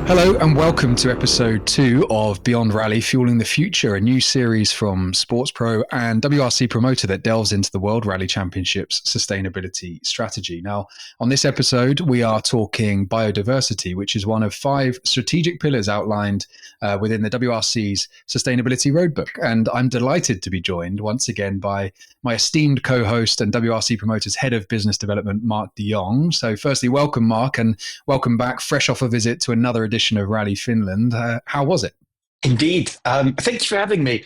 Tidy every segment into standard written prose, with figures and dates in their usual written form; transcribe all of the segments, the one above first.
Hello and welcome to episode 2 of Beyond Rally Fueling the Future, a new series from SportsPro and WRC Promoter that delves into the World Rally Championship's sustainability strategy. Now, on this episode, we are talking biodiversity, which is one of 5 strategic pillars outlined within the WRC's Sustainability Roadbook. And I'm delighted to be joined once again by my esteemed co-host and WRC Promoter's Head of Business Development, Marc de Jong. So firstly, welcome, Marc, and welcome back, fresh off a visit to another edition of Rally Finland. How was it? Indeed. Thanks for having me.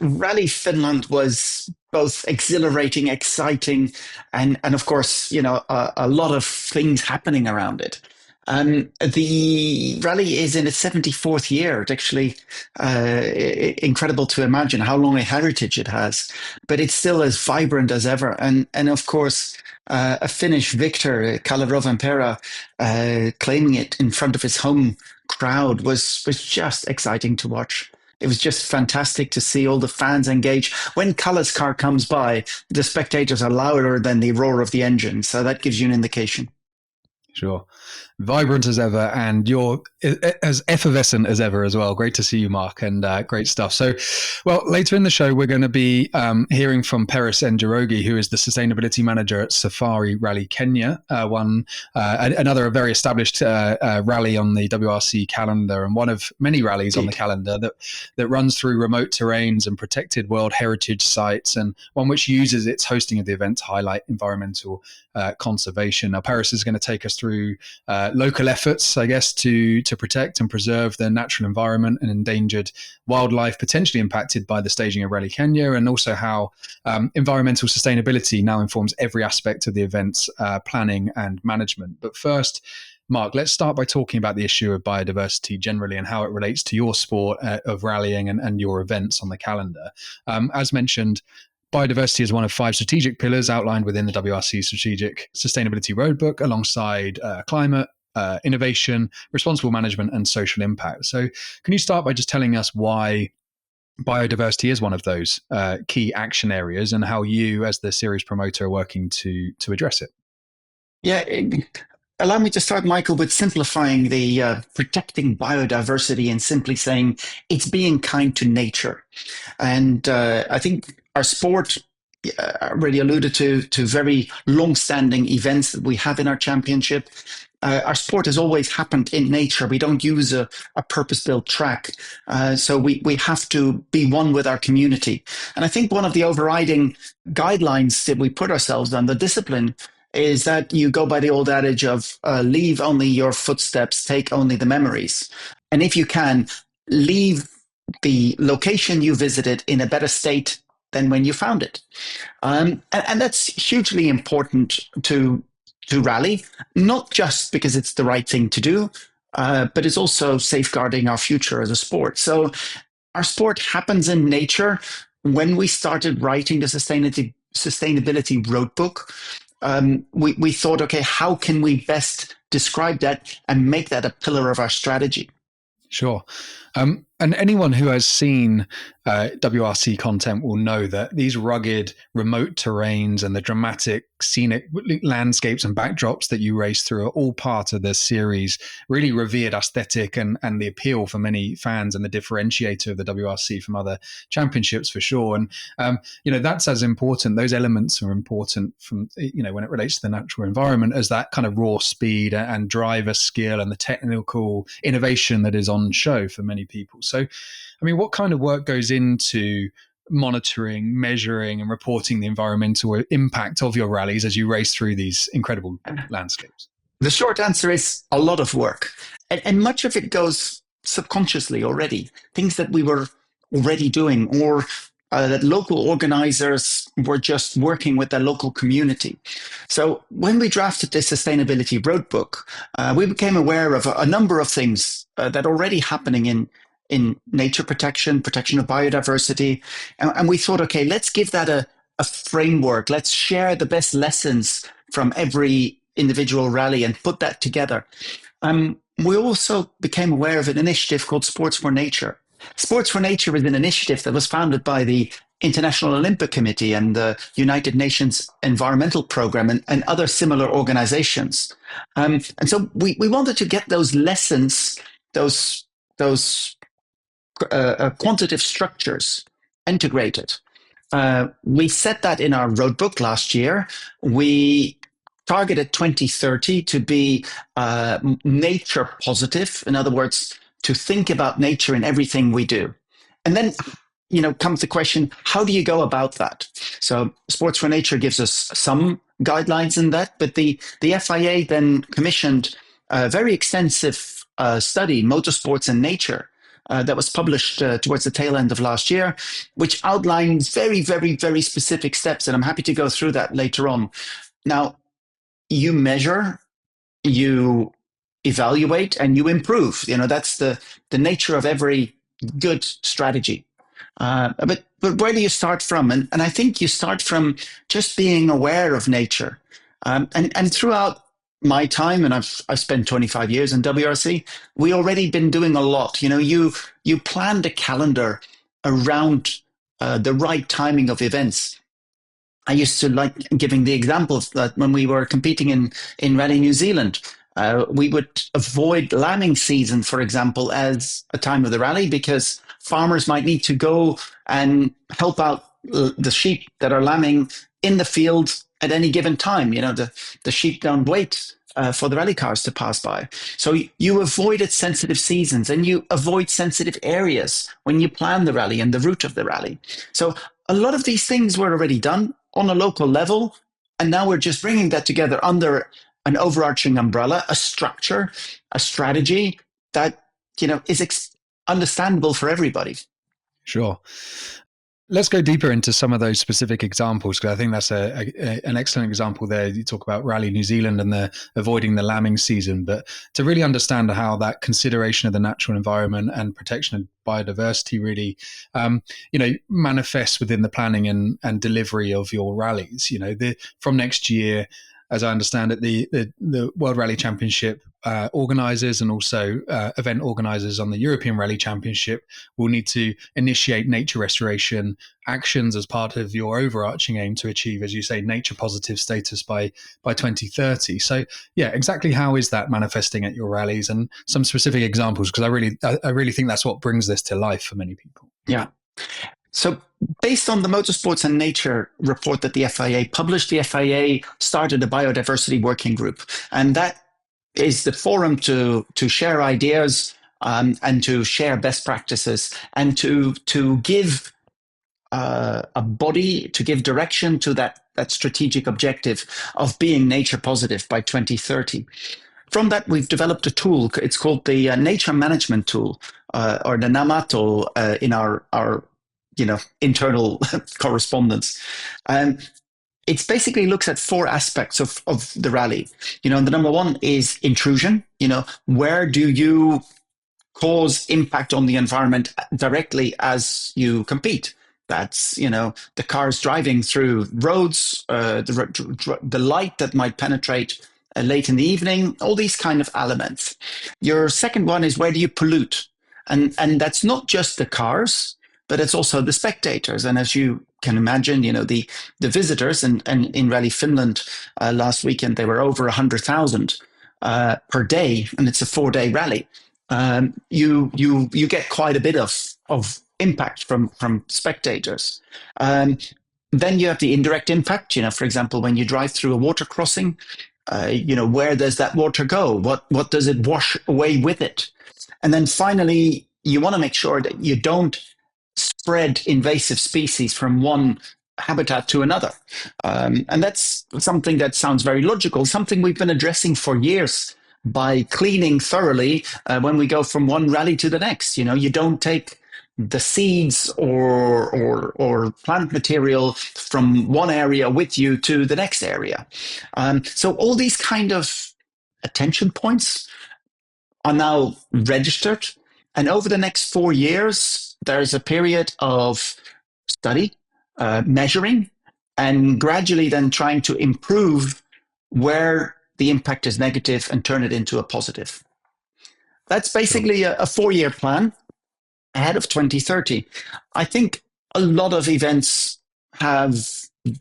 Rally Finland was both exhilarating, exciting, and of course, a lot of things happening around it. The rally is in its 74th year. It's actually incredible to imagine how long a heritage it has, but it's still as vibrant as ever. And of course, a Finnish victor, Kalle Rovanperä, claiming it in front of his home crowd was just exciting to watch. It was just fantastic to see all the fans engage. When Kalle's car comes by, the spectators are louder than the roar of the engine. So that gives you an indication. Sure. Vibrant as ever, and you're as effervescent as ever as well. Great to see you, Marc, and great stuff. So, well, later in the show, we're going to be hearing from Peris Njoroge, who is the Sustainability Manager at Safari Rally Kenya, another very established rally on the WRC calendar, and one of many rallies on the calendar that runs through remote terrains and protected World Heritage sites, and one which uses its hosting of the event to highlight environmental conservation. Now, Peris is going to take us through local efforts, I guess, to protect and preserve the natural environment and endangered wildlife potentially impacted by the staging of Rally Kenya, and also how environmental sustainability now informs every aspect of the event's planning and management. But first, Marc, let's start by talking about the issue of biodiversity generally and how it relates to your sport of rallying and your events on the calendar. As mentioned, biodiversity is one of 5 strategic pillars outlined within the WRC Strategic Sustainability Roadbook, alongside climate, innovation, responsible management, and social impact. So can you start by just telling us why biodiversity is one of those key action areas and how you, as the series promoter, are working to address it? Yeah, allow me to start, Michael, with simplifying the protecting biodiversity and simply saying it's being kind to nature. And I think our sport already alluded to very long-standing events that we have in our championship. Our sport has always happened in nature. We don't use a purpose-built track. So we have to be one with our community. And I think one of the overriding guidelines that we put ourselves on, the discipline, is that you go by the old adage of leave only your footsteps, take only the memories. And if you can, leave the location you visited in a better state than when you found it. And that's hugely important to rally, not just because it's the right thing to do, but it's also safeguarding our future as a sport. So our sport happens in nature. When we started writing the sustainability roadbook, we thought, okay, how can we best describe that and make that a pillar of our strategy? Sure. And anyone who has seen WRC content will know that these rugged, remote terrains and the dramatic scenic landscapes and backdrops that you race through are all part of the series' really revered aesthetic and the appeal for many fans and the differentiator of the WRC from other championships for sure. And, that's as important. Those elements are important from, when it relates to the natural environment as that kind of raw speed and driver skill and the technical innovation that is on show for many people. So, I mean, what kind of work goes into monitoring, measuring, and reporting the environmental impact of your rallies as you race through these incredible landscapes? The short answer is a lot of work. And much of it goes subconsciously already, things that we were already doing, or that local organizers were just working with their local community. So when we drafted this sustainability roadbook, we became aware of a number of things that are already happening in nature protection of biodiversity. And we thought, okay, let's give that a framework. Let's share the best lessons from every individual rally and put that together. We also became aware of an initiative called Sports for Nature. Sports for Nature is an initiative that was founded by the International Olympic Committee and the United Nations Environmental Programme and other similar organizations. And so we wanted to get those lessons those those quantitative structures integrated. We set that in our roadbook last year. We targeted 2030 to be nature positive. In other words, to think about nature in everything we do. And then, comes the question, how do you go about that? So Sports for Nature gives us some guidelines in that, but the FIA then commissioned a very extensive study, Motorsports and Nature, that was published towards the tail end of last year, which outlines very, very, very specific steps. And I'm happy to go through that later on. Now, you measure, you evaluate, and you improve. That's the nature of every good strategy. But where do you start from? And I think you start from just being aware of nature. And throughout my time, and I've spent 25 years in WRC, we already been doing a lot. You planned a calendar around the right timing of events. I used to like giving the example that when we were competing in Rally New Zealand, we would avoid lambing season, for example, as a time of the rally, because farmers might need to go and help out the sheep that are lambing in the field at any given time. The sheep don't wait for the rally cars to pass by. So you avoided sensitive seasons and you avoid sensitive areas when you plan the rally and the route of the rally. So a lot of these things were already done on a local level, and now we're just bringing that together under an overarching umbrella, a structure, a strategy that is understandable for everybody. Sure. Let's go deeper into some of those specific examples, because I think that's an excellent example there. You talk about Rally New Zealand and the avoiding the lambing season, but to really understand how that consideration of the natural environment and protection of biodiversity really, manifests within the planning and delivery of your rallies. From next year, as I understand it, the World Rally Championship organisers and also event organisers on the European Rally Championship will need to initiate nature restoration actions as part of your overarching aim to achieve, as you say, nature positive status by 2030. So, yeah, exactly how is that manifesting at your rallies, and some specific examples, because I really think that's what brings this to life for many people. Yeah. So based on the Motorsports and Nature report that the FIA published, the FIA started a biodiversity working group. And that is the forum to share ideas and to share best practices and to give a body, to give direction to that strategic objective of being nature positive by 2030. From that, we've developed a tool. It's called the Nature Management Tool, or the NAMATO in our internal correspondence. It basically looks at four aspects of the rally. The number one is intrusion. Where do you cause impact on the environment directly as you compete? That's, the cars driving through roads, the light that might penetrate late in the evening, all these kind of elements. Your second one is, where do you pollute? And that's not just the cars, but it's also the spectators. And as you can imagine, the visitors, and in Rally Finland last weekend, they were over 100,000 per day, and it's a 4-day rally. You get quite a bit of impact from spectators. Then you have the indirect impact. For example, when you drive through a water crossing, where does that water go? What does it wash away with it? And then finally, you want to make sure that you don't spread invasive species from one habitat to another. And that's something that sounds very logical, something we've been addressing for years by cleaning thoroughly when we go from one rally to the next. You don't take the seeds or plant material from one area with you to the next area. So all these kind of attention points are now registered. And over the next 4 years, there's a period of study, measuring, and gradually then trying to improve where the impact is negative and turn it into a positive. That's basically a 4-year plan ahead of 2030. I think a lot of events have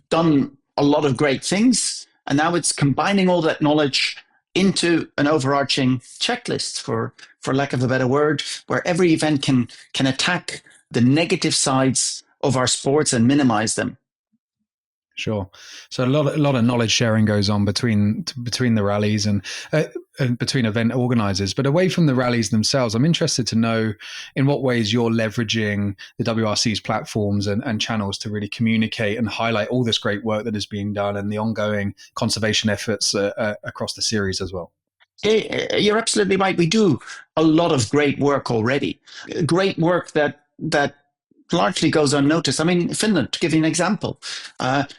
done a lot of great things, and now it's combining all that knowledge into an overarching checklist, for lack of a better word, where every event can attack the negative sides of our sports and minimize them. Sure. So a lot of knowledge sharing goes on between the rallies and between event organizers. But away from the rallies themselves, I'm interested to know in what ways you're leveraging the WRC's platforms and channels to really communicate and highlight all this great work that is being done and the ongoing conservation efforts across the series as well. You're absolutely right. We do a lot of great work already. Great work that largely goes unnoticed. I mean, Finland, to give you an example,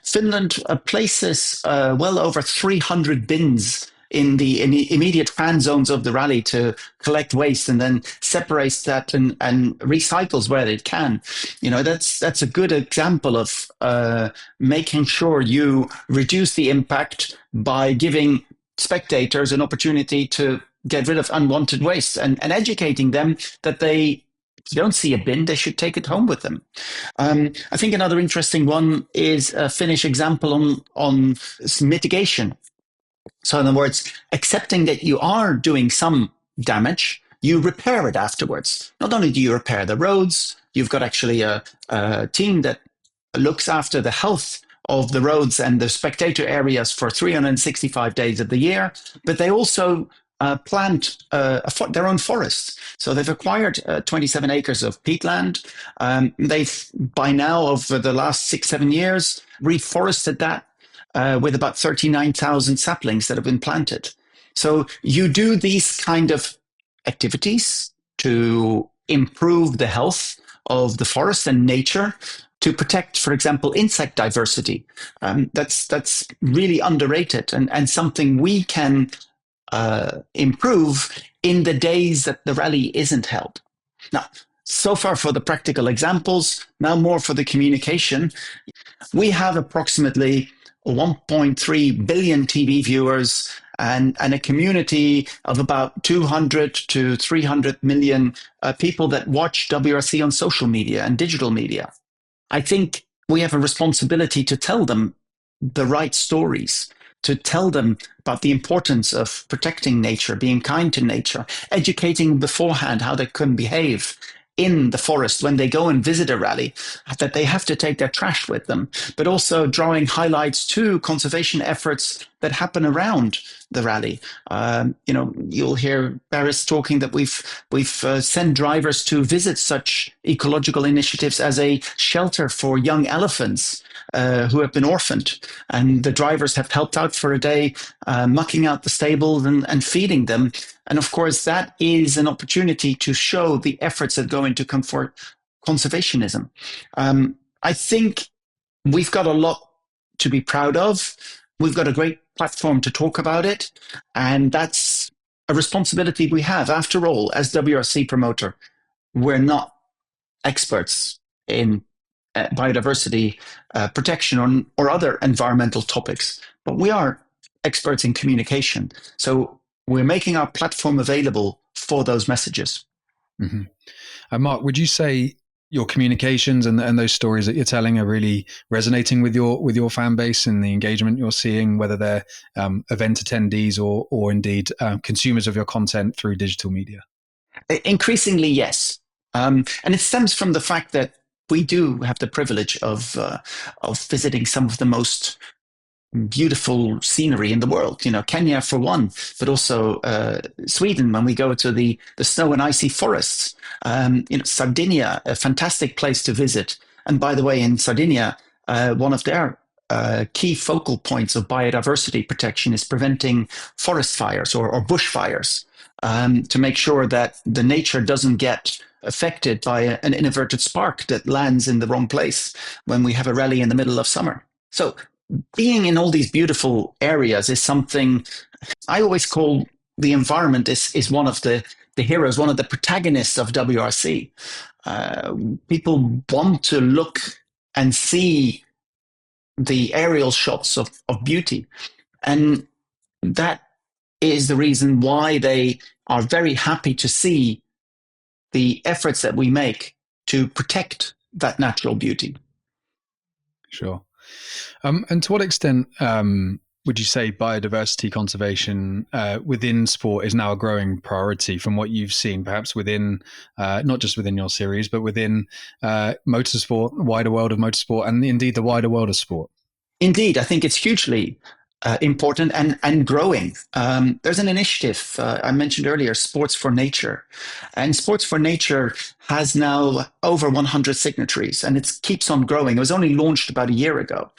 Finland places well over 300 bins in the immediate fan zones of the rally to collect waste, and then separates that and recycles where it can. You know, that's a good example of making sure you reduce the impact by giving spectators an opportunity to get rid of unwanted waste, and educating them that they, if you don't see a bin, they should take it home with them. I think another interesting one is a Finnish example on mitigation. So in other words, accepting that you are doing some damage, you repair it afterwards. Not only do you repair the roads, you've got actually a team that looks after the health of the roads and the spectator areas for 365 days of the year, but they also plant their own forests. So they've acquired 27 acres of peatland. They've, by now, over the last 6-7 years, reforested that with about 39,000 saplings that have been planted. So you do these kind of activities to improve the health of the forest and nature, to protect, for example, insect diversity. That's really underrated, and something we can improve in the days that the rally isn't held. Now, so far for the practical examples, now more for the communication. We have approximately 1.3 billion TV viewers and a community of about 200 to 300 million people that watch WRC on social media and digital media. I think we have a responsibility to tell them the right stories, to tell them about the importance of protecting nature, being kind to nature, educating beforehand how they can behave in the forest when they go and visit a rally, that they have to take their trash with them, but also drawing highlights to conservation efforts that happen around the rally. You know, you'll hear Peris talking that we've sent drivers to visit such ecological initiatives as a shelter for young elephants who have been orphaned, and the drivers have helped out for a day, mucking out the stables and feeding them. And of course, that is an opportunity to show the efforts that go into conservationism. I think we've got a lot to be proud of. We've got a great platform to talk about it, and that's a responsibility we have. After all, as WRC promoter, we're not experts in biodiversity protection or other environmental topics, but we are experts in communication. So we're making our platform available for those messages. Mm-hmm. And Marc, would you say your communications and those stories that you're telling are really resonating with your fan base and the engagement you're seeing, whether they're event attendees or indeed consumers of your content through digital media? Increasingly, yes. And it stems from the fact that we do have the privilege of visiting some of the most beautiful scenery in the world. You know, Kenya for one, but also Sweden when we go to the snow and icy forests. You know, Sardinia, a fantastic place to visit. And by the way, in Sardinia, one of their key focal points of biodiversity protection is preventing forest fires or bushfires, to make sure that the nature doesn't get affected by an inadvertent spark that lands in the wrong place when we have a rally in the middle of summer. So being in all these beautiful areas is something I always call the environment is one of the heroes, one of the protagonists of WRC. People want to look and see the aerial shots of beauty. And that is the reason why they are very happy to see the efforts that we make to protect that natural beauty. Sure. And to what extent would you say biodiversity conservation within sport is now a growing priority from what you've seen, perhaps within not just within your series, but within motorsport, the wider world of motorsport, and indeed the wider world of sport? Indeed, I think it's hugely important and growing. There's an initiative I mentioned earlier, Sports for Nature. And Sports for Nature has now over 100 signatories, and it keeps on growing. It was only launched about a year ago.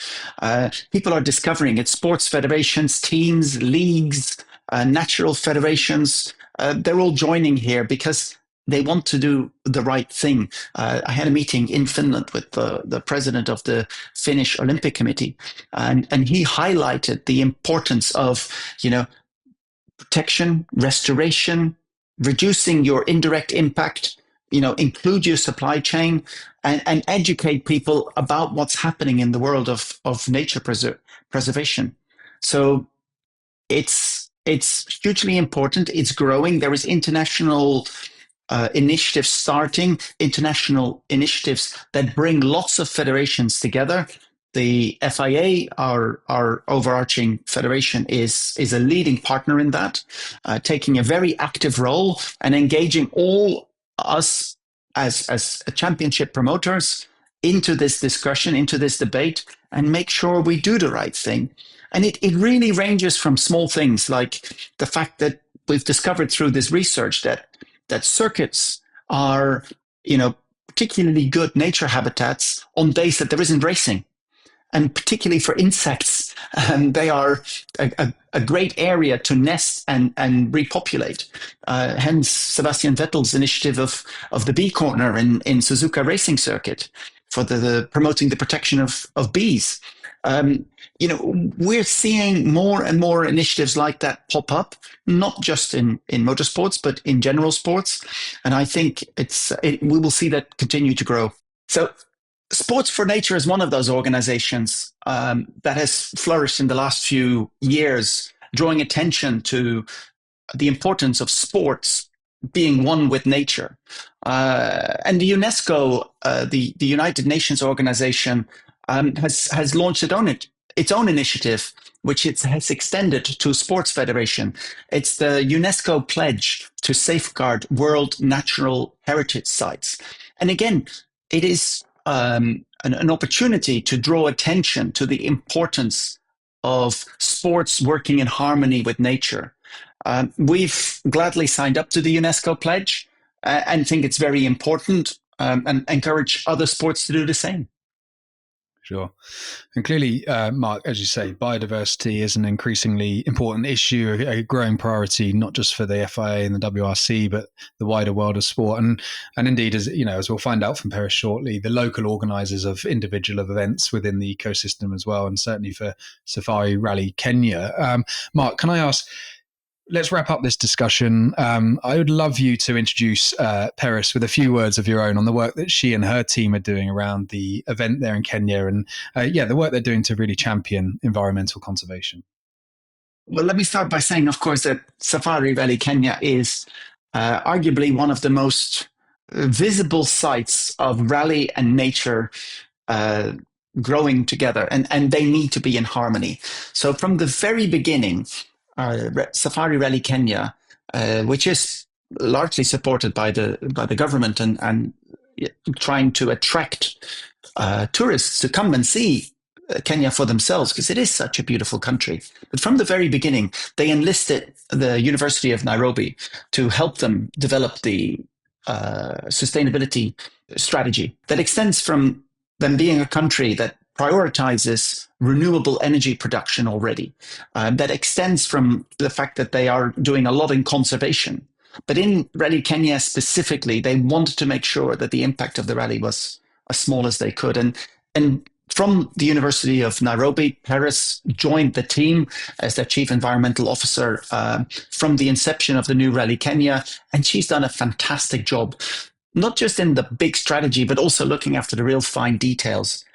People are discovering it. Sports federations, teams, leagues, natural federations, they're all joining here because they want to do the right thing. I had a meeting in Finland with the president of the Finnish Olympic Committee, and he highlighted the importance of, protection, restoration, reducing your indirect impact, include your supply chain, and educate people about what's happening in the world of nature preservation. So it's hugely important. It's growing. There is international initiatives starting, international initiatives that bring lots of federations together. The FIA, our overarching federation, is a leading partner in that, taking a very active role and engaging all us as championship promoters into this discussion, into this debate, and make sure we do the right thing. And it really ranges from small things like the fact that we've discovered through this research that circuits are, particularly good nature habitats on days that there isn't racing. And particularly for insects, they are a great area to nest and repopulate. Hence, Sebastian Vettel's initiative of the bee corner in Suzuka Racing Circuit for the promoting the protection of bees. We're seeing more and more initiatives like that pop up, not just in motorsports, but in general sports. And I think we will see that continue to grow. So Sports for Nature is one of those organizations that has flourished in the last few years, drawing attention to the importance of sports being one with nature. And the UNESCO, the United Nations organization, has launched its own initiative, which it has extended to sports federation. It's the UNESCO pledge to safeguard world natural heritage sites. And again, it is an opportunity to draw attention to the importance of sports working in harmony with nature. We've gladly signed up to the UNESCO pledge and think it's very important, and encourage other sports to do the same. Sure. And clearly, Marc, as you say, biodiversity is an increasingly important issue, a growing priority, not just for the FIA and the WRC, but the wider world of sport. And indeed, as we'll find out from Peris shortly, the local organisers of individual events within the ecosystem as well, and certainly for Safari Rally Kenya. Marc, can I ask, let's wrap up this discussion. I would love you to introduce Peris with a few words of your own on the work that she and her team are doing around the event there in Kenya, and the work they're doing to really champion environmental conservation. Well, let me start by saying, of course, that Safari Rally Kenya is arguably one of the most visible sites of rally and nature growing together, and they need to be in harmony. So from the very beginning, Safari Rally Kenya, which is largely supported by the government and trying to attract tourists to come and see Kenya for themselves, because it is such a beautiful country. But from the very beginning, they enlisted the University of Nairobi to help them develop the sustainability strategy that extends from them being a country that prioritizes renewable energy production already, that extends from the fact that they are doing a lot in conservation. But in Rally Kenya specifically, they wanted to make sure that the impact of the rally was as small as they could. And from the University of Nairobi, Peris joined the team as their chief environmental officer from the inception of the new Rally Kenya. And she's done a fantastic job, not just in the big strategy, but also looking after the real fine details.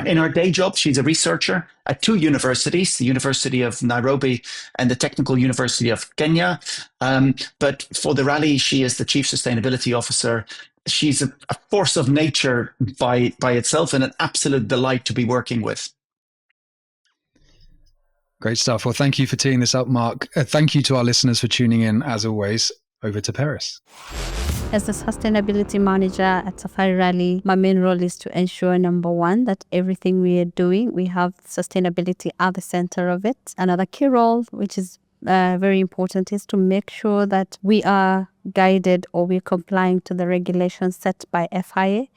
In her day job, she's a researcher at two universities, the University of Nairobi and the Technical University of Kenya. But for the rally, she is the chief sustainability officer. She's a force of nature by itself and an absolute delight to be working with. Great stuff. Well, thank you for teeing this up, Marc. Thank you to our listeners for tuning in. As always, over to Peris. As a sustainability manager at Safari Rally, my main role is to ensure, number one, that everything we are doing, we have sustainability at the center of it. Another key role, which is very important, is to make sure that we are guided or we're complying to the regulations set by FIA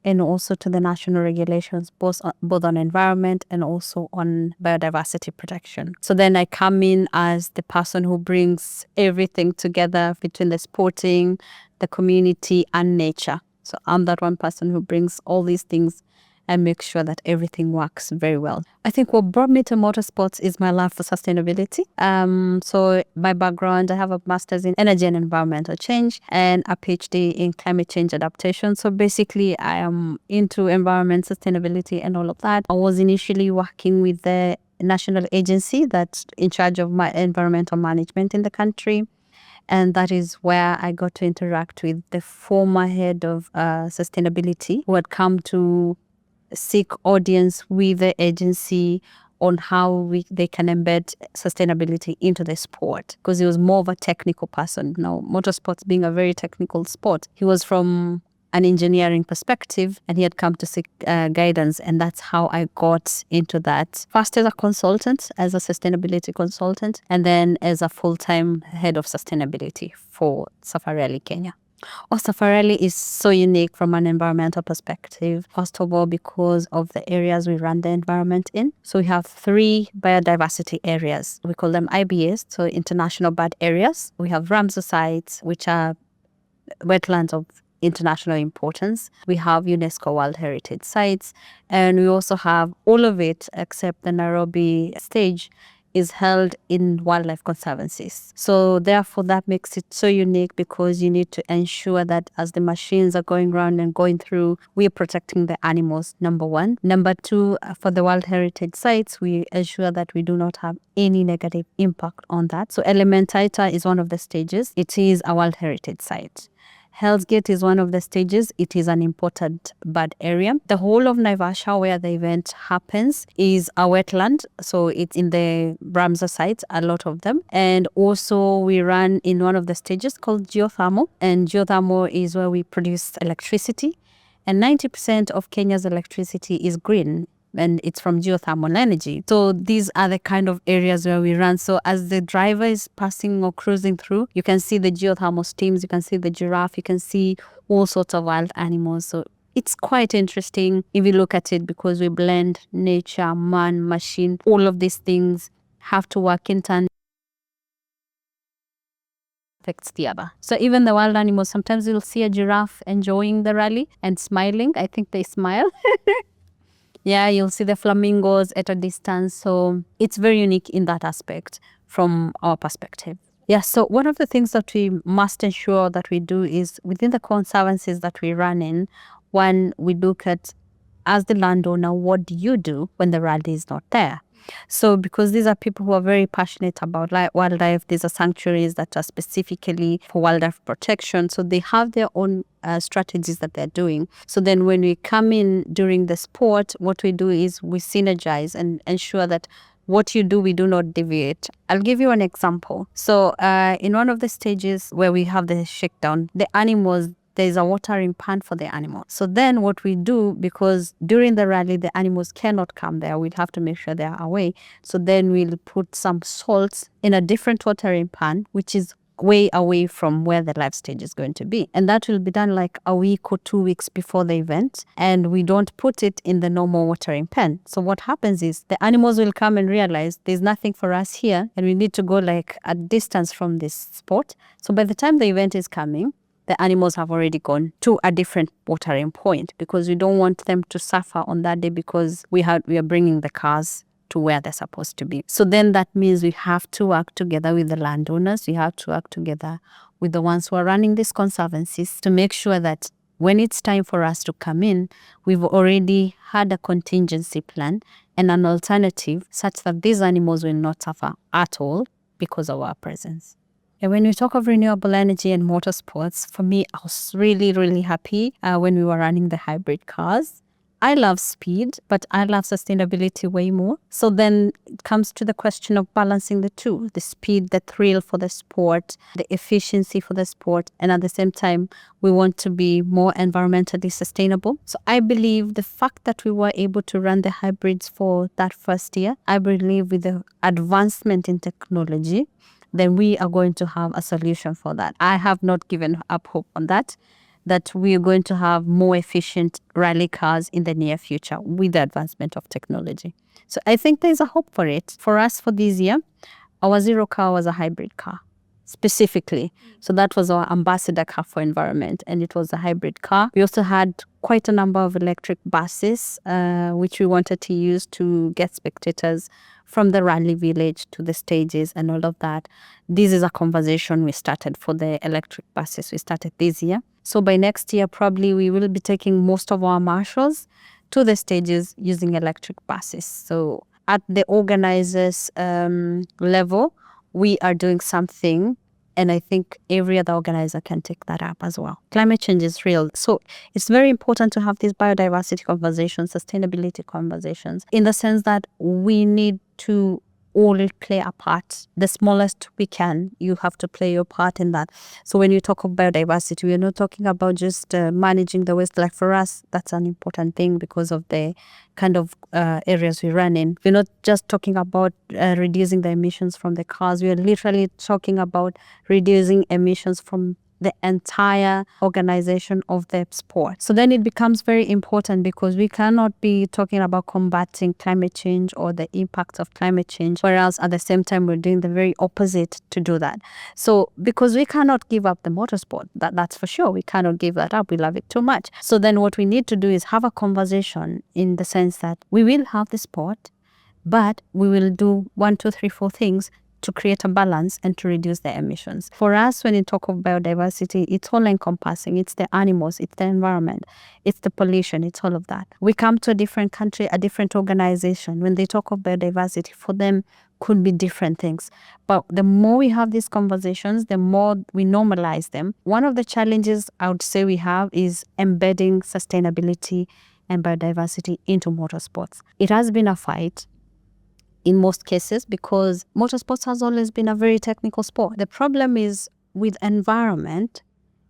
and also to the national regulations, both on environment and also on biodiversity protection. So then I come in as the person who brings everything together between the sporting, the community, and nature. So I'm that one person who brings all these things and make sure that everything works very well. I think what brought me to motorsports is my love for sustainability. So my background, I have a master's in energy and environmental change and a PhD in climate change adaptation. So basically, I am into environment, sustainability, and all of that. I was initially working with the national agency that's in charge of my environmental management in the country. And that is where I got to interact with the former head of sustainability who had come to seek audience with the agency on how they can embed sustainability into the sport, because he was more of a technical person. Now, motorsports being a very technical sport, he was from an engineering perspective and he had come to seek guidance, and that's how I got into that. First as a consultant, as a sustainability consultant, and then as a full-time head of sustainability for Safari Rally Kenya. Safari Rally is so unique from an environmental perspective. First of all, because of the areas we run the environment in. So we have 3 biodiversity areas. We call them IBAs, so International Bird Areas. We have Ramsar sites, which are wetlands of international importance. We have UNESCO World Heritage Sites. And we also have all of it except the Nairobi stage is held in wildlife conservancies. So therefore that makes it so unique, because you need to ensure that as the machines are going around and going through, we are protecting the animals, number one. Number two, for the World Heritage Sites, we ensure that we do not have any negative impact on that. So Elementaita is one of the stages. It is a World Heritage Site. Hell's Gate is one of the stages. It is an important bird area. The whole of Naivasha, where the event happens, is a wetland. So it's in the Ramsar sites, a lot of them. And also we run in one of the stages called geothermal. And geothermal is where we produce electricity. And 90% of Kenya's electricity is green, and it's from geothermal energy. So these are the kind of areas where we run. So as the driver is passing or cruising through, you can see the geothermal steams, you can see the giraffe, you can see all sorts of wild animals. So it's quite interesting if you look at it, because we blend nature, man, machine, all of these things have to work in tandem. Affects the other. So even the wild animals, sometimes you'll see a giraffe enjoying the rally and smiling. I think they smile. Yeah, you'll see the flamingos at a distance. So it's very unique in that aspect from our perspective. Yeah, so one of the things that we must ensure that we do is within the conservancies that we run in, one, we look at, as the landowner, what do you do when the rally is not there? So because these are people who are very passionate about wildlife, these are sanctuaries that are specifically for wildlife protection. So they have their own strategies that they're doing. So then when we come in during the sport, what we do is we synergize and ensure that what you do, we do not deviate. I'll give you an example. So in one of the stages where we have the shakedown, the animals, there's a watering pan for the animals. So then what we do, because during the rally, the animals cannot come there, we'll have to make sure they are away. So then we'll put some salts in a different watering pan, which is way away from where the live stage is going to be. And that will be done like a week or 2 weeks before the event. And we don't put it in the normal watering pen. So what happens is the animals will come and realize there's nothing for us here, and we need to go like a distance from this spot. So by the time the event is coming, the animals have already gone to a different watering point, because we don't want them to suffer on that day, because we are bringing the cars to where they're supposed to be. So then that means we have to work together with the landowners. We have to work together with the ones who are running these conservancies to make sure that when it's time for us to come in, we've already had a contingency plan and an alternative such that these animals will not suffer at all because of our presence. And when we talk of renewable energy and motorsports, for me, I was really, really happy when we were running the hybrid cars. I love speed, but I love sustainability way more. So then it comes to the question of balancing the two, the speed, the thrill for the sport, the efficiency for the sport. And at the same time, we want to be more environmentally sustainable. So I believe the fact that we were able to run the hybrids for that first year, I believe with the advancement in technology, then we are going to have a solution for that. I have not given up hope on that we are going to have more efficient rally cars in the near future with the advancement of technology. So I think there's a hope for it. For us, for this year, our zero car was a hybrid car, specifically. So that was our ambassador car for environment, and it was a hybrid car. We also had quite a number of electric buses, which we wanted to use to get spectators from the rally village to the stages and all of that. This is a conversation we started for the electric buses. We started this year. So by next year, probably we will be taking most of our marshals to the stages using electric buses. So at the organizers' level, we are doing something, and I think every other organizer can take that up as well. Climate change is real. So it's very important to have these biodiversity conversations, sustainability conversations, in the sense that we need to all play a part. The smallest we can, you have to play your part in that. So when you talk of biodiversity, we're not talking about just managing the waste. Like for us, that's an important thing because of the kind of areas we run in. We're not just talking about reducing the emissions from the cars. We are literally talking about reducing emissions from the entire organization of the sport. So then it becomes very important because we cannot be talking about combating climate change or the impact of climate change, whereas at the same time we're doing the very opposite to do that. So because we cannot give up the motorsport, that's for sure. We cannot give that up. We love it too much. So then what we need to do is have a conversation in the sense that we will have the sport, but we will do 1, 2, 3, 4 things to create a balance and to reduce the emissions. For us, when you talk of biodiversity, it's all encompassing. It's the animals, it's the environment, it's the pollution, it's all of that. We come to a different country, a different organization. When they talk of biodiversity, for them could be different things. But the more we have these conversations, the more we normalize them. One of the challenges I would say we have is embedding sustainability and biodiversity into motorsports. It has been a fight in most cases because motorsports has always been a very technical sport. The problem is with environment,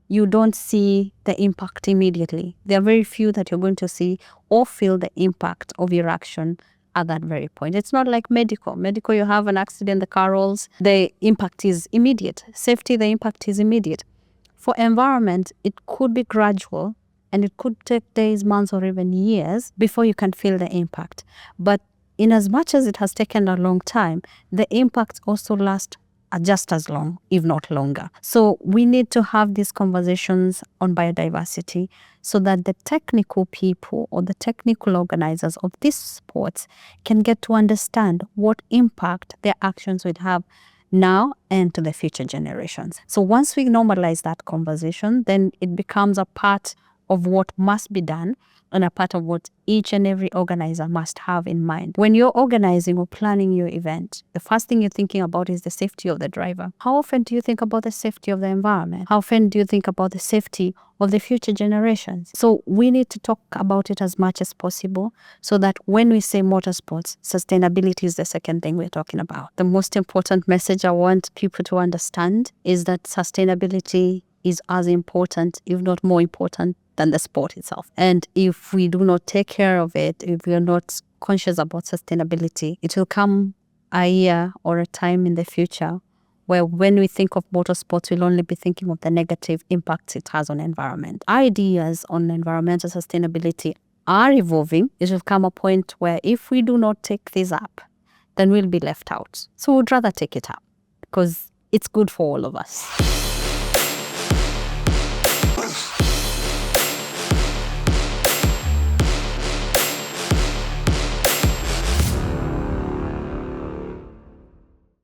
you don't see the impact immediately. There are very few that you're going to see or feel the impact of your action at that very point. It's not like medical. Medical, you have an accident, the car rolls, the impact is immediate. Safety, the impact is immediate. For environment, it could be gradual and it could take days, months, or even years before you can feel the impact. But in as much as it has taken a long time, the impacts also last just as long, if not longer. So we need to have these conversations on biodiversity so that the technical people or the technical organizers of these sports can get to understand what impact their actions would have now and to the future generations. So once we normalize that conversation, then it becomes a part of what must be done and a part of what each and every organizer must have in mind. When you're organizing or planning your event, the first thing you're thinking about is the safety of the driver. How often do you think about the safety of the environment? How often do you think about the safety of the future generations? So we need to talk about it as much as possible so that when we say motorsports, sustainability is the second thing we're talking about. The most important message I want people to understand is that sustainability is as important, if not more important, than the sport itself. And if we do not take care of it, if we are not conscious about sustainability, it will come a year or a time in the future where when we think of motorsports, we'll only be thinking of the negative impacts it has on environment. Ideas on environmental sustainability are evolving. It will come a point where if we do not take this up, then we'll be left out. So we'd rather take it up because it's good for all of us.